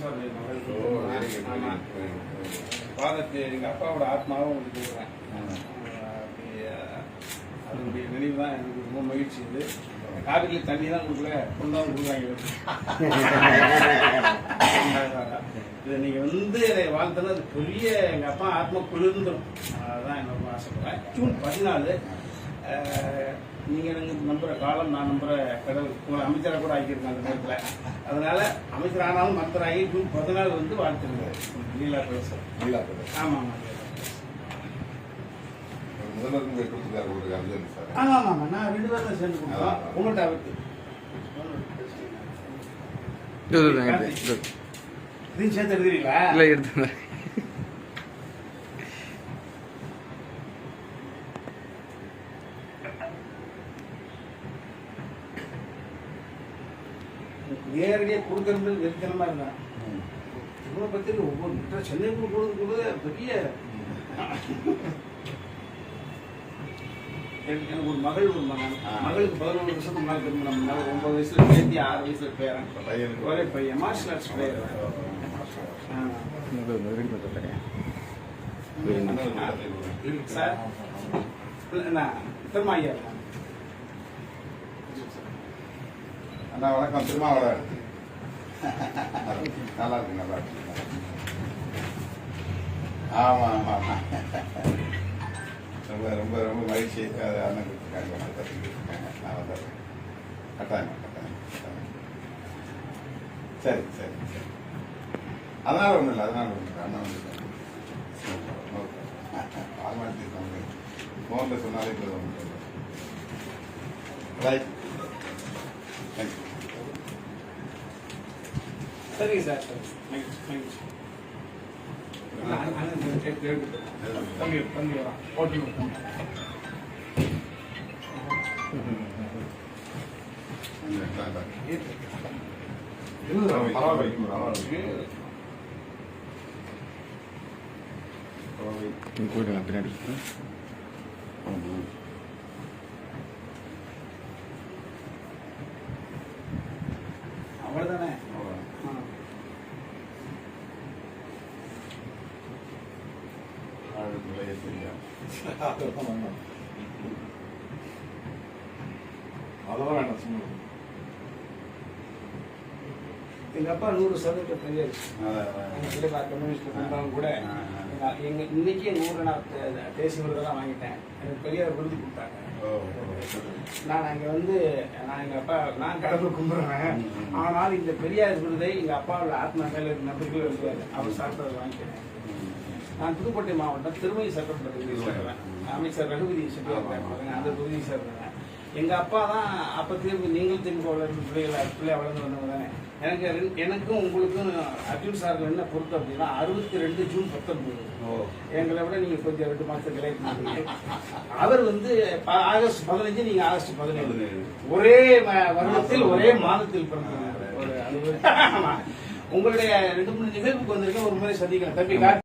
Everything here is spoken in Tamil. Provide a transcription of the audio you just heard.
சாருடைய மகள். ஆமா, பாதத்தை எங்க அப்பாவோட ஆத்மாவும் உங்களுக்கு கொடுக்குறேன். அதனுடைய நினைவு தான் எனக்கு ரொம்ப மகிழ்ச்சி. இது காவிரியில் தண்ணி தான் கொடுக்கல, கொண்டாந்து கொடுக்குறாங்க. இதை நீங்க இதை வாழ்த்தது அது பெரிய எங்க அப்பா ஆத்மா குளிர்ந்துடும். அதுதான் என்ன ஆசைப்படுறேன். ஜூன் 14 நீங்க எனக்கு நம்புற காலம், நான் நம்புற கடவுள். உங்களை அமைச்சராக கூட ஆக்கியிருக்கேன் அந்த நேரத்தில். அதனால அமைச்சர் ஆனாலும் மந்திராகி ஜூன் 14 வந்து வாழ்த்துருக்காரு. லீலா பேச ஆமா ஆமா ஆமா ஆமா நான் 2 பேரும் தான் சேர்ந்து கொடுத்தோம். உங்கள்கிட்ட அவருக்கு இதையும் சேர்த்து எழுதுறீங்களா? இல்லை எடுத்து நேரடியாக கொடுக்கறது வெறித்தனமா இருந்தான். இவரை பத்தி ஒவ்வொரு சென்னைக்கு கொடுக்கறது பெரிய. எனக்கு ஒரு மகள், ஒரு மகன். மகளுக்கு 11 வருஷத்துக்கு முன்னாடி திருமணம். 9 வயசுல பேத்தி, 6 வயசுல பேரன். ஒரே பையன் மார்ஷல் ஆர்ட்ஸ் பிளேயர். சார் திருமாயா அண்ணா வணக்கம். திருமாவளவன் நல்லா இருக்கு, நல்லா இருக்கு. ஆமா ஆமா ஆமா ரொம்ப ரொம்ப ரொம்ப மகிழ்ச்சி. அதை அண்ணன் கொடுத்துருக்காங்க, கற்றுக்கிட்டு நான் வந்துடுறேன். கட்டாயம் கட்டாயம் கட்டாயம். சரி சரி சரி. அதனால ஒன்றும் இல்லை, அதனால ஒன்றும் இல்லை. அண்ணன் வந்து ஆர்மாட்டி ஃபோனில் சொன்னாலே இப்போ ஒன்று. Right, thank you. சரிங்க சார். தம்பி தம்பி வரா ஓட்டி போயிடலாம் பின்னாடி. அவ்வளோதானே. அதெல்லாம் வேண்டாம், சும்மா. எங்க அப்பா 100% பெரியார். கம்யூனிஸ்ட் இருந்தாலும் கூட இன்னைக்கு எங்க ஊர்ல நான் தேசிய விருது தான் வாங்கிட்டேன். எனக்கு பெரியார் விருது கொடுத்தாங்க. நான் அங்க வந்து எங்க அப்பா நான் கடவுள் கும்பிடுறேன். ஆனால் இந்த பெரியார் விருதை எங்க அப்பாவோட ஆத்மா மேல இருக்க நம்பிக்கையில் இருக்காரு. அவர் சாப்பிட்டதை வாங்கிக்கிறேன். நான் புதுக்கோட்டை மாவட்டம் திருமணி சட்டமன்ற தொகுதியை சேர்ந்தேன். அமைச்சர் ரகுபதி செட்டியார் அந்த தொகுதியை சேர்ந்தேன். எங்க அப்பா தான் அப்ப திரும்பி நீங்கள் திரும்ப பிள்ளைய வளர்ந்து வந்தவங்க தானே. எனக்கும் உங்களுக்கும் அர்ஜுன் சாருக்கு என்ன பொறுத்து அப்படின்னா 62 ஜூன் 19. எங்களை விட நீங்க கொஞ்சம் 2 மாசம் கிடையாது. அவர் வந்து ஆகஸ்ட் 15, நீங்க ஆகஸ்ட் 17. ஒரே வருடத்தில் ஒரே மாதத்தில் பிறந்தது. உங்களுடைய 2 3 நிகழ்வுக்கு வந்திருக்கேன். ஒரு முறை சந்திக்கிறேன் தம்பி.